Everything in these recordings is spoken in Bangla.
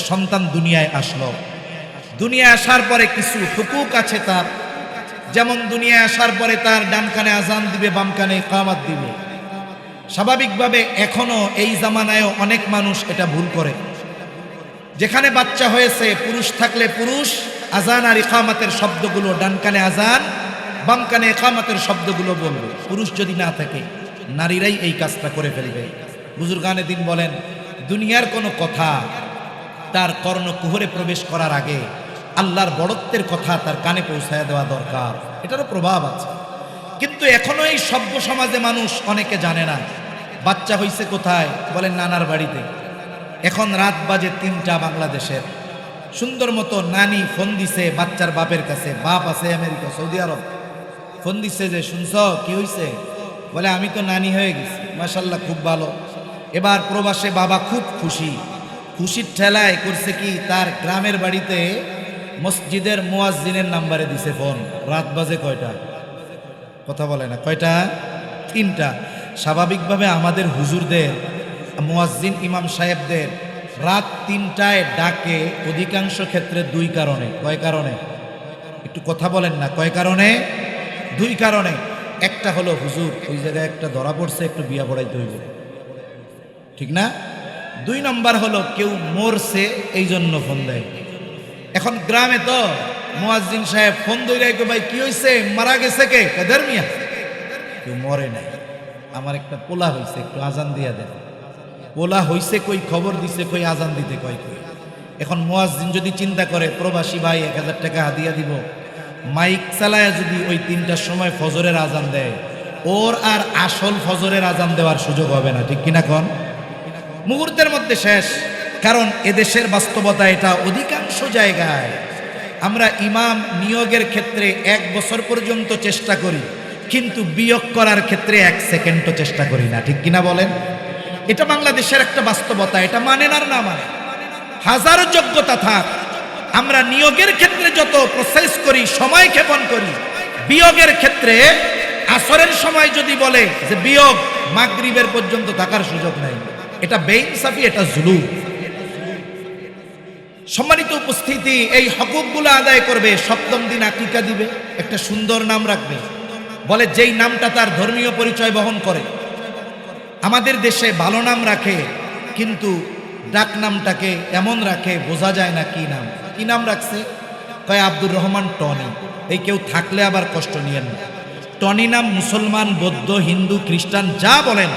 সন্তান দুনিয়ায় আসলো। দুনিয়ায় আসার পরে কিছু হুকুক আছে তার, যেমন দুনিয়ায় আসার পরে তার ডান কানে আজান দিবে, বাম কানে ইকামত দিবে। স্বাভাবিকভাবে এখনো এই জামানায়ও অনেক মানুষ এটা ভুল করে। যেখানে বাচ্চা হয়েছে, পুরুষ থাকলে পুরুষ আজান আর ইকামতের শব্দগুলো ডান কানে আজান, বাম কানে ইকামতের শব্দগুলো বলবে। পুরুষ যদি না থাকে, নারীরাই এই কাজটা করে ফেলবে। বুজুর্গানে দিন বলেন, দুনিয়ার কোনো কথা তার কর্ণকুহরে প্রবেশ করার আগে আল্লাহর বড়ত্বের কথা তার কানে পৌঁছায় দেওয়া দরকার। এটারও প্রভাব আছে। কিন্তু এখনো এই সভ্য সমাজে মানুষ অনেকে জানে না। বাচ্চা হইছে কোথায়? বলেন নানার বাড়িতে। এখন রাত বাজে 3টা বাংলাদেশের। সুন্দর মতো নানি ফোন দিছে বাচ্চার বাপের কাছে, বাপ আছে আমেরিকা, সৌদি আরব। ফোন দিছে যে শুনছ কি হইছে? বলে আমি তো নানি হয়ে গেছি, মাশাআল্লাহ খুব ভালো। এবার প্রবাসে বাবা খুব খুশি। খুশির ঠেলায় করছে কি, তার গ্রামের বাড়িতে মসজিদের মুয়াজ্জিনের নাম্বারে দিছে ফোন। রাত বাজে কয়টা? কথা বলে না, কয়টা? 3টা। স্বাভাবিকভাবে আমাদের হুজুরদের, মুয়াজ্জিন ইমাম সাহেবদের রাত 3টায় ডাকে অধিকাংশ ক্ষেত্রে 2 কারণে। কয় কারণে? একটু কথা বলেন না, কয় কারণে? 2 কারণে। একটা হলো হুজুর ওই জায়গায় একটা ধরা পড়ছে, একটু বিয়া পড়াইতে হইব, ঠিক না? 2 নম্বর হলো কেউ মরছে, এই জন্য ফোন দেয়। এখন গ্রামে তো মুয়াজ্জিন সাহেব ফোন ধরে কই, ভাই কি হইছে, মারা গেছে কে? কাদের মিয়া? কেউ মরে নাই, আমার একটা পোলা হইছে, একটু আজান দিয়া দেন। পোলা হইছে কই, খবর দিছে কই, আজান দিতে কই। এখন মুয়াজ্জিন যদি চিন্তা করে প্রবাসী ভাই 1000 টাকা হাদিয়া দিব, মাইক চালায় যদি ওই 3টার সময় ফজরের আজান দেয়, ওর আর আসল ফজরের আজান দেওয়ার সুযোগ হবে না, ঠিক কিনা কোন? মুহূর্তের মধ্যে শেষ। কারণ এদেশের বাস্তবতা এটা। অধিকাংশ জায়গায় আমরা ইমাম নিয়োগের ক্ষেত্রে 1 বছর পর্যন্ত চেষ্টা করি, কিন্তু বিয়োগ করার ক্ষেত্রে 1 সেকেন্ডও চেষ্টা করি না, ঠিক কিনা বলেন? এটা বাংলাদেশের একটা বাস্তবতা। এটা মানেন আর না মানে, হাজারো যোগ্যতা থাক, আমরা নিয়োগের ক্ষেত্রে যত প্রসেস করি, সময় ক্ষেপণ করি, বিয়োগের ক্ষেত্রে আসরের সময় যদি বলে যে বিয়োগ, মাগরিবের পর্যন্ত থাকার সুযোগ নাই। এটা বেইনসাফি, এটা জুলুম। সম্মানিত উপস্থিতি, এই হকুকগুলো আদায় করবে। 7ম দিন আকিকা দিবে, একটা সুন্দর নাম রাখবে, বলে যেই নামটা তার ধর্মীয় পরিচয় বহন করে। আমাদের দেশে ভালো নাম রাখে, কিন্তু ডাক নামটাকে এমন রাখে বোঝা যায় না কি নাম। কি নাম রাখছে? কয় আব্দুর রহমান টনি। এই কেউ থাকলে আবার কষ্ট নিয়েন না। টনি নাম মুসলমান, বৌদ্ধ, হিন্দু, খ্রিস্টান যা বলেন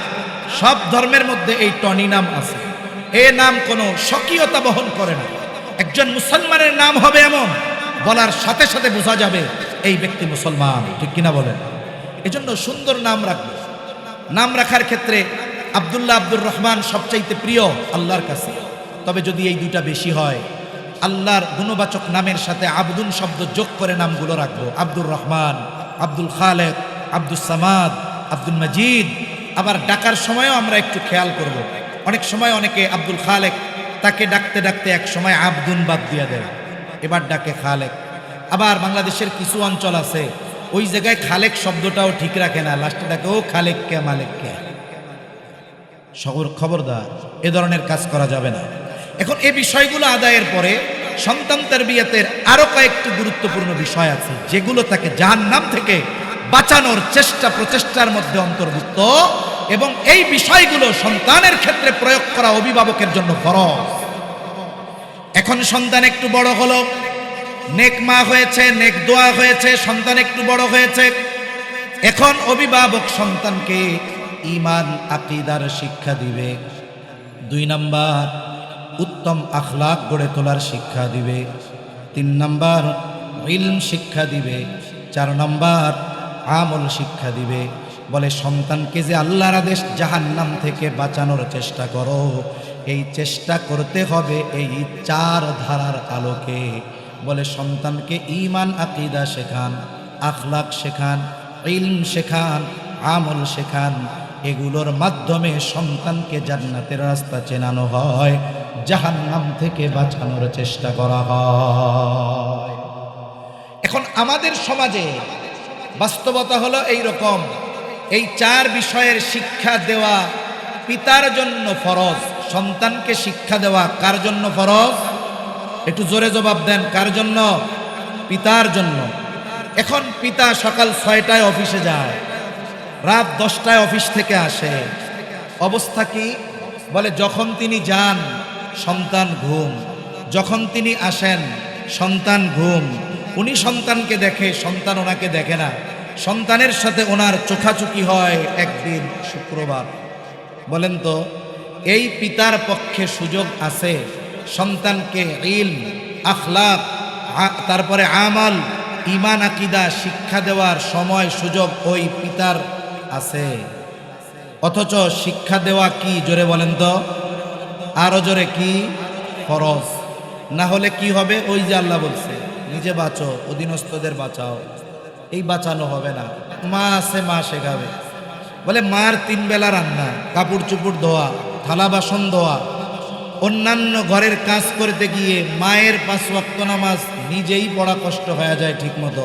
সব ধর্মের মধ্যে এই টনি নাম আছে। এ নাম কোনো স্বকীয়তা বহন করে না। একজন মুসলমানের নাম হবে এমন, বলার সাথে সাথে বোঝা যাবে এই ব্যক্তি মুসলমান, ঠিক কিনা বলেন? এজন্য সুন্দর নাম রাখবে। নাম রাখার ক্ষেত্রে আব্দুল্লাহ, আব্দুর রহমান সবচাইতে প্রিয় আল্লাহর কাছে। তবে যদি এই 2টা বেশি হয়, আল্লাহর গুণবাচক নামের সাথে আব্দুন শব্দ যোগ করে নামগুলো রাখবো। আব্দুর রহমান, আব্দুল খালেক, আব্দুল সামাদ, আব্দুল মজিদ। আবার ডাকার সময়ও আমরা একটু খেয়াল করব। অনেক সময় অনেকে আব্দুল খালেক, তাকে ডাকতে ডাকতে এক সময় আব্দুন বাদ দিয়ে দেয়, এবার ডাকে খালেক। আবার বাংলাদেশের কিছু অঞ্চল আছে ওই জায়গায় খালেক শব্দটাও ঠিক রাখে না, লাস্টে ডাকে ও খালেক কে, মালেক কে। খবরদার, এ ধরনের কাজ করা যাবে না। এখন এই বিষয়গুলো আদায়ের পরে সন্তান তারবিয়াতের আরো কয়েকটি গুরুত্বপূর্ণ বিষয় আছে, যেগুলো তাকে জাহান্নাম থেকে বাঁচানোর প্রচেষ্টার মধ্যে অন্তর্ভুক্ত, এবং এই বিষয়গুলো সন্তানের ক্ষেত্রে প্রয়োগ করা অভিভাবকের জন্য ফরজ। এখন সন্তান একটু বড় হলো, নেক মা হয়েছে, নেক দোয়া হয়েছে, সন্তান একটু বড় হয়েছে। এখন অভিভাবক সন্তানকে ঈমান আকীদার শিক্ষা দিবে। 2 নাম্বার উত্তম আখলাক গড়ে তোলার শিক্ষা দিবে। 3 নাম্বার ইলম শিক্ষা দিবে। 4 নাম্বার আমল শিক্ষা দিবে। বলে সন্তানকে যে আল্লাহর আদেশ জাহান্নাম থেকে বাঁচানোর চেষ্টা করো, এই চেষ্টা করতে হবে এই 4 ধারার আলোকে। বলে সন্তানকে ঈমান আকীদা শেখান, আখলাক শেখান, ইলম শেখান, আমল শেখান। এগুলোর মাধ্যমে সন্তানকে জান্নাতের রাস্তা চেনানো হয়, জাহান্নাম থেকে বাঁচানোর চেষ্টা করা হয়। এখন আমাদের সমাজে বাস্তবতা হলো এই রকম। এই 4 বিষয়ের শিক্ষা দেওয়া পিতার জন্য ফরজ। সন্তানকে শিক্ষা দেওয়া কার জন্য ফরজ? একটু জোরে জবাব দেন, কার জন্য? পিতার জন্য। এখন পিতা সকাল 6টায় অফিসে যায়, রাত 10টায় অফিস থেকে আসে। অবস্থা কি? বলে যখন তিনি যান সন্তান ঘুম, যখন তিনি আসেন সন্তান ঘুম। উনি সন্তানকে দেখে, সন্তান ওনাকে দেখে না। সন্তানের সাথে ওনার চোখাচোখি হয় একদিন শুক্রবার। বলেন তো এই পিতার পক্ষে সুযোগ আছে সন্তানকে ইলম, আখলাক, তারপরে আমাল, ঈমান, আকীদা শিক্ষা দেওয়ার সময় সুযোগ ওই পিতার আছে? অথচ শিক্ষা দেওয়া কি, জোরে বলেন তো, আরো জোরে, কি ফরজ। না হলে কি হবে? ওই যে আল্লাহ বলছে নিজে বাঁচো, অধীনস্থদের বাঁচাও। এই বাঁচানো হবে না। মা আছে, মা শেখাবে। বলে মার 3 বেলা রান্না, কাপড় চুপড় ধোয়া, থালা বাসন ধোয়া, অন্যান্য ঘরের কাজ করতে গিয়ে মায়ের 5 ওয়াক্ত নামাজ নিজেই পড়া কষ্ট হয়ে যায় ঠিক মতো।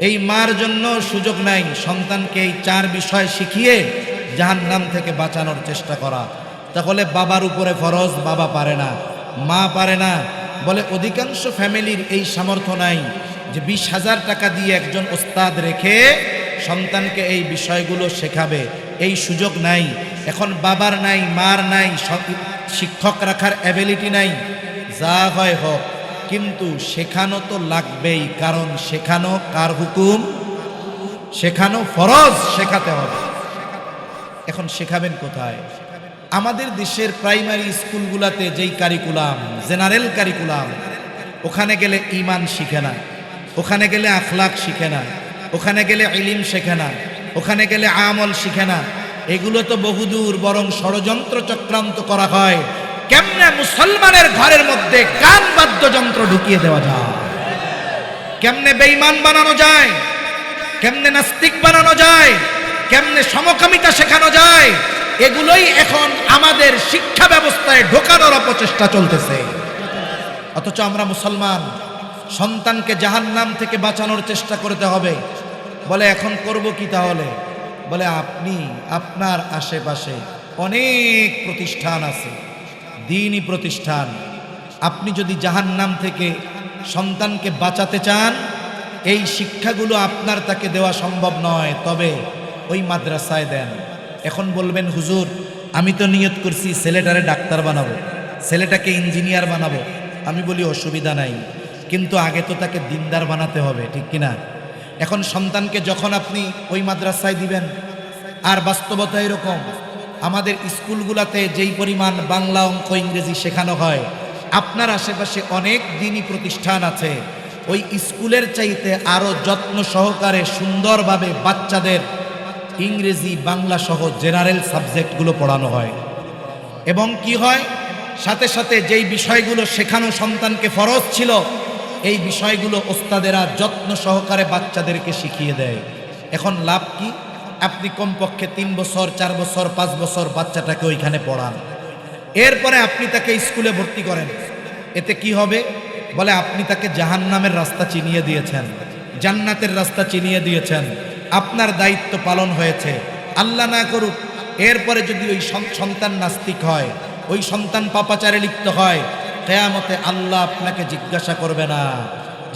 এই মার জন্য সুযোগ নাই সন্তানকে এই 4 বিষয় শিখিয়ে জাহান্নাম থেকে বাঁচানোর চেষ্টা করা। তাহলে বাবার উপরে ফরজ, বাবা পারে না, মা পারে না। বলে অধিকাংশ ফ্যামিলির এই সামর্থ্য নাই যে 20,000 টাকা দিয়ে একজন ওস্তাদ রেখে সন্তানকে এই বিষয়গুলো শেখাবে, এই সুযোগ নাই। এখন বাবার নাই, মার নাই, শিক্ষক রাখার অ্যাবিলিটি নাই। যা হয় হোক, কিন্তু শেখানো তো লাগবেই, কারণ শেখানো কার হুকুম? শেখানো ফরজ, শেখাতে হবে। এখন শেখাবেন কোথায়? আমাদের দেশের প্রাইমারি স্কুলগুলোতে যেই কারিকুলাম, জেনারেল কারিকুলাম, ওখানে গেলে ঈমান শিখে না, ওখানে গেলে আখলাক শিখে না, ওখানে গেলে ইলম শেখে না, ওখানে গেলে আমল শিখে না। এগুলো তো বহুদূর, বরং ষড়যন্ত্র চক্রান্ত করা হয় কেমনে মুসলমানের ঘরের মধ্যে গান বাদ্যযন্ত্র ঢুকিয়ে দেওয়া যায়, কেমনে বেঈমান বানানো যায়, কেমনে নাস্তিক বানানো যায়, কেমনে সমকামিতা শেখানো যায়। এগুলোই এখন আমাদের শিক্ষা ব্যবস্থায় ঢোকানোর অপচেষ্টা চলতেছে। অথচ আমরা মুসলমান, সন্তানকে জাহান্নাম থেকে বাঁচানোর চেষ্টা করতে হবে। বলে এখন করব কি তাহলে? বলে আপনি, আপনার আশেপাশে অনেক প্রতিষ্ঠান আছে, দ্বীনি প্রতিষ্ঠান। আপনি যদি জাহান্নাম থেকে সন্তানকে বাঁচাতে চান, এই শিক্ষাগুলো আপনার তাকে দেওয়া সম্ভব নয়, তবে ওই মাদ্রাসায় দেন। এখন বলবেন হুজুর আমি তো নিয়ত করছি ছেলেটারে ডাক্তার বানাবো, ছেলেটাকে ইঞ্জিনিয়ার বানাবো। আমি বলি অসুবিধা নাই, কিন্তু আগে তো তাকে দিনদার বানাতে হবে, ঠিক কিনা? এখন সন্তানকে যখন আপনি ওই মাদ্রাসায় দিবেন, আর বাস্তবতা এরকম, আমাদের স্কুলগুলোতে যেই পরিমাণ বাংলা, অঙ্ক, ইংরেজি শেখানো হয়, আপনার আশেপাশে অনেক দ্বীনি প্রতিষ্ঠান আছে, ওই স্কুলের চাইতে আরো যত্ন সহকারে সুন্দরভাবে বাচ্চাদের ইংরেজি, বাংলা সহ জেনারেল সাবজেক্টগুলো পড়ানো হয়। এবং কি হয়, সাথে সাথে যেই বিষয়গুলো শেখানো সন্তানকে ফরজ ছিল, এই বিষয়গুলো ওস্তাদেরা যত্ন সহকারে বাচ্চাদেরকে শিখিয়ে দেয়। এখন লাভ কি? আপনি কমপক্ষে 3 বছর, 4 বছর, 5 বছর বাচ্চাটাকে ওইখানে পড়ান, এরপরে আপনি তাকে স্কুলে ভর্তি করেন। এতে কি হবে? বলে আপনি তাকে জাহান্নামের রাস্তা চিনিয়ে দিয়েছেন, জান্নাতের রাস্তা চিনিয়ে দিয়েছেন। আপনার দায়িত্ব পালন হয়েছে। আল্লাহ না করুক এরপরে যদি ওই সন্তান নাস্তিক হয়, ওই সন্তান পাপাচারে লিপ্ত হয়, কিয়ামতে আল্লাহ আপনাকে জিজ্ঞাসা করবে না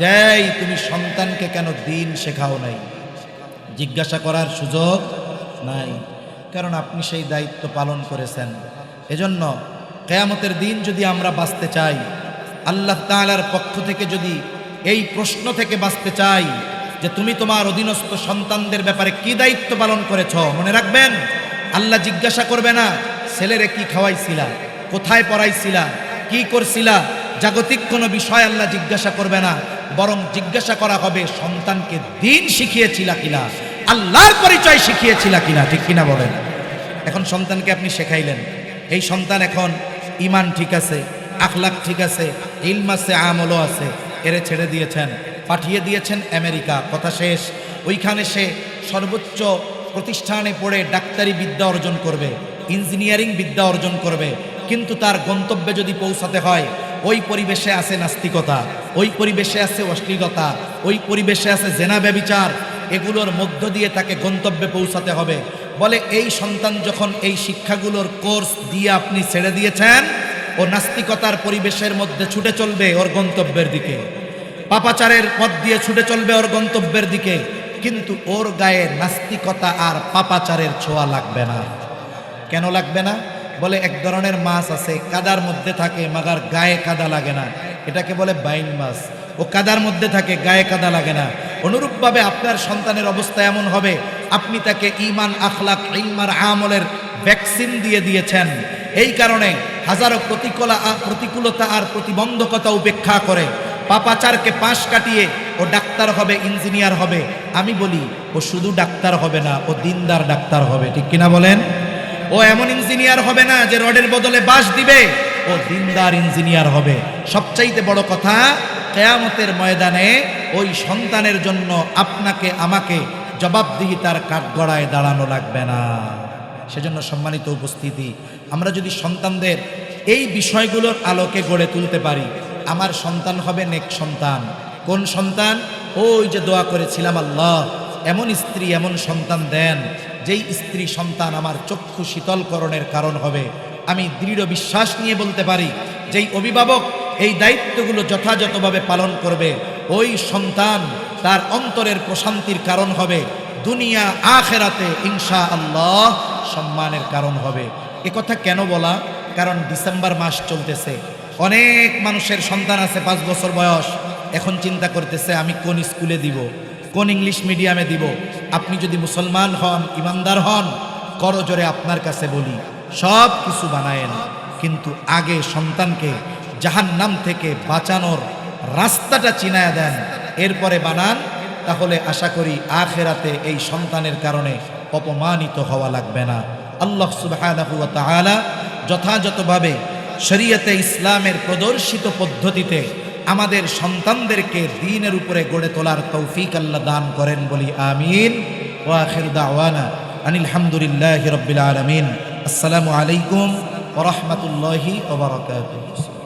যে তুমি সন্তানকে কেন দ্বীন শেখাও নাই। জিজ্ঞাসা করার সুযোগ নাই, কারণ আপনি সেই দায়িত্ব পালন করেছেন। এজন্য কিয়ামতের দিন যদি আমরা বাঁচতে চাই, আল্লাহ তাআলার পক্ষ থেকে যদি এই প্রশ্ন থেকে বাঁচতে চাই যে তুমি তোমার অধীনস্থ সন্তানদের ব্যাপারে কি দায়িত্ব পালন করেছ, মনে রাখবেন আল্লাহ জিজ্ঞাসা করবে না ছেলেরে কি খাওয়াইছিলা, কোথায় পড়াইছিলা, কি করছিলা। জাগতিক কোনো বিষয় আল্লাহ জিজ্ঞাসা করবে না, বরং জিজ্ঞাসা করা হবে সন্তানকে দ্বীন শিখিয়েছিলা কিনা, আল্লাহর পরিচয় শিখিয়েছিলা কিনা, ঠিক কিনা বলেন। এখন সন্তানকে আপনি শেখাইলেন, এই সন্তান এখন ঈমান ঠিক আছে, আখলাক ঠিক আছে, ইলম আছে, আমলও আছে, এরে ছেড়ে দিয়েছেন, পাঠিয়ে দিয়েছেন আমেরিকা, কথা শেষ। ওইখানে সে সর্বোচ্চ প্রতিষ্ঠানে পড়ে ডাক্তারি বিদ্যা অর্জন করবে, ইঞ্জিনিয়ারিং বিদ্যা অর্জন করবে, কিন্তু তার গন্তব্যে যদি পৌঁছাতে হয় ওই পরিবেশে আছে নাস্তিকতা, ওই পরিবেশে আছে অশ্লীলতা, ওই পরিবেশে আছে জেনা ব্যভিচার, এগুলোর মধ্য দিয়ে তাকে গন্তব্যে পৌঁছাতে হবে। বলে এই সন্তান যখন এই শিক্ষাগুলোর কোর্স দিয়ে আপনি ছেড়ে দিয়েছেন, ও নাস্তিকতার পরিবেশের মধ্যে ছুটে চলবে ওর গন্তব্যের দিকে, পাপাচারের পথ দিয়ে ছুটে চলবে ওর গন্তব্যের দিকে, কিন্তু ওর গায়ে নাস্তিকতা আর পাপাচারের ছোঁয়া লাগবে না। কেন লাগবে না? বলে এক ধরনের মাছ আছে কাদার মধ্যে থাকে মাগার গায়ে কাদা লাগে না, এটাকে বলে বাইন মাছ। ও কাদার মধ্যে থাকে, গায়ে কাদা লাগে না। অনুরূপভাবে আপনার সন্তানের অবস্থা এমন হবে, আপনি তাকে ঈমান, আখলাক, ইলম আর আমলের ভ্যাকসিন দিয়ে দিয়েছেন। এই কারণে হাজারো প্রতিকূলতা আর প্রতিবন্ধকতা উপেক্ষা করে পাপাচারকে পাশ কাটিয়ে ও ডাক্তার হবে, ইঞ্জিনিয়ার হবে। আমি বলি ও শুধু ডাক্তার হবে না, ও দিনদার ডাক্তার হবে। ঠিক কিনা বলেন? ও এমন ইঞ্জিনিয়ার হবে না যে রডের বদলে বাঁশ দিবে, ও দিনদার ইঞ্জিনিয়ার হবে। সবচাইতে বড় কথা, কিয়ামতের ময়দানে ওই সন্তানের জন্য আপনাকে আমাকে জবাবদিহিতার কাঠগড়ায় দাঁড়ানো লাগবে না। সেজন্য সম্মানিত উপস্থিতি, আমরা যদি সন্তানদের এই বিষয়গুলোর আলোকে গড়ে তুলতে পারি, আমার সন্তান হবে নেক সন্তান। কোন সন্তান? ওই যে দোয়া করেছিলাম, আল্লাহ এমন স্ত্রী, এমন সন্তান দেন যেই স্ত্রী সন্তান আমার চক্ষু শীতলকরণের কারণ হবে। আমি দৃঢ় বিশ্বাস নিয়ে বলতে পারি, যেই অভিভাবক এই দায়িত্বগুলো যথাযথভাবে পালন করবে, ওই সন্তান তার অন্তরের প্রশান্তির কারণ হবে, দুনিয়া আখেরাতে ইনশাআল্লাহ সম্মানের কারণ হবে। এ কথা কেন বলা? কারণ ডিসেম্বর মাস চলতেছে, অনেক মানুষের সন্তান আছে 5 বছর বয়স, এখন চিন্তা করতেছে আমি কোন স্কুলে দিব, কোন ইংলিশ মিডিয়ামে দিব। আপনি যদি মুসলমান হন, ইমানদার হন, করজোরে আপনার কাছে বলি সব কিছু বানায়েন, কিন্তু আগে সন্তানকে জাহান্নাম থেকে বাঁচানোর রাস্তাটা চিনায়া দেন, এরপরে বানান। তাহলে আশা করি আখেরাতে এই সন্তানের কারণে অপমানিত হওয়া লাগবে না। আল্লাহ সুবহানাহু ওয়া তাআলা যথাযথভাবে শরীয়তে ইসলামের প্রদর্শিত পদ্ধতিতে আমাদের সন্তানদেরকে দ্বীনের উপরে গড়ে তোলার তৌফিক আল্লাহ দান করেন, বলি আমিন। ওয়া আখিরু দাওয়ানা আনিল হামদুলিল্লাহি রাব্বিল আলামিন। আসসালামু আলাইকুম ওয়া রাহমাতুল্লাহি ওয়া বারাকাতুহু।